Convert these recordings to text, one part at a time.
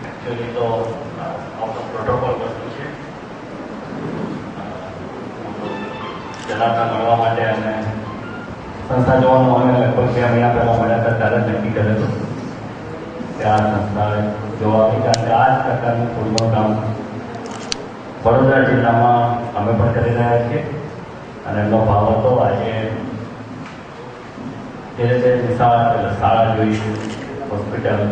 Actually तो out of protocol वस्तु છે જલાતા મળવા માટે અને સંસ્થા જોવાનું અમે લગભગ 2 મહિના પહેલાં મળ્યા હતા ત્યારે જ નક્કી કરેલું કે આ સંસ્થા જોવા આવી કારણ કે આ જ પ્રકારનું થોડું કામ વડોદરા જિલ્લામાં અમે પણ કરી રહ્યા છીએ અને એમનો ભાવ હતો આજે જે રીતે વિશાળ શાળા જોઈ હોસ્પિટલ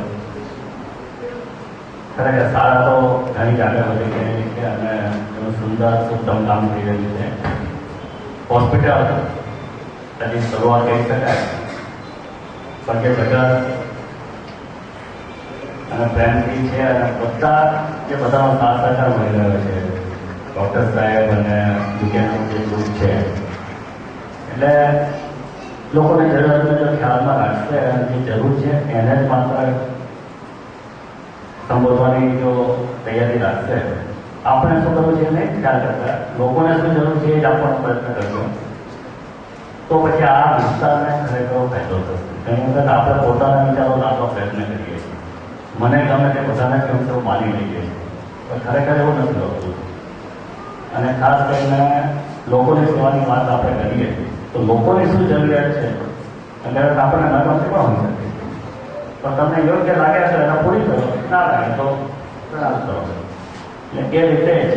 ખરેખર શાળા તો ઘણી જ આગળ વધી ગયેલી છે અને એનું સુંદર ઉત્તમ કામ થઈ રહ્યું છે. હોસ્પિટલ હજી શરૂઆત કરી શકાય પણ જે જગત અને પ્રેમથી છે અને બધા જે બધાનો સાથ સહકાર મળી રહ્યો છે ડૉક્ટર સાહેબ અને વિજ્ઞાનનું જે ગ્રુપ છે એટલે લોકોને જરૂરિયાતને જો ખ્યાલમાં રાખશે અને જે જરૂર છે એને જ માત્ર સંબોધવાની જો તૈયારી રાખશે આપણે શું કરવું છે એને ખ્યાલ કરતા લોકોને શું જરૂર છે એ જ આપવાનો પ્રયત્ન કરશો તો પછી આ વિસ્તારને ખરેખર ફાયદો થશે. ઘણી વખત આપણે પોતાના વિચારો લાવવાનો પ્રયત્ન કરીએ છીએ મને ગમે તે બધાને કેમ તો માની લઈએ છીએ પણ ખરેખર એવું નથી હોતું અને ખાસ કરીને લોકોની સેવાની વાત આપણે કરીએ તો લોકોની શું જરૂરિયાત છે એટલે આપણને નગમથી પણ હોઈ શકે પણ તમને યોગ્ય લાગે તો એને પૂરી કરો ના લાગે તો પ્રયાસ કરો એટલે એ રીતે જ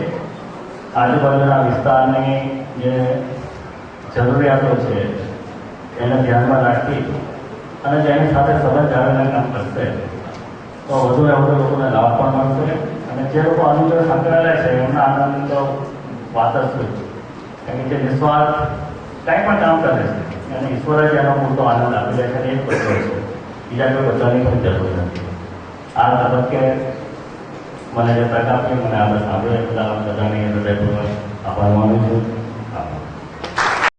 આજુબાજુના વિસ્તારની જે જરૂરિયાતો છે એને ધ્યાનમાં રાખી અને જેની સાથે સંબંધ જાળવીને કામ કરશે તો વધુ ને વધુ લોકોને લાભ પણ મળશે અને જે લોકો આનું જો સંકળાયેલા છે એમના આનંદની તો વાત જ શું કારણ કે જે નિસ્વાર્થ કંઈ પણ કામ કરે છે અને ઈશ્વર જ એનો પૂરતો આનંદ આપી જાય છે એ જ બધો છે બીજા કોઈ બધાની પણ જરૂર નથી. આ તબક્કે મને જે તક આપી મને આપણે સાંભળ્યા બધાની હૃદયપૂર્વક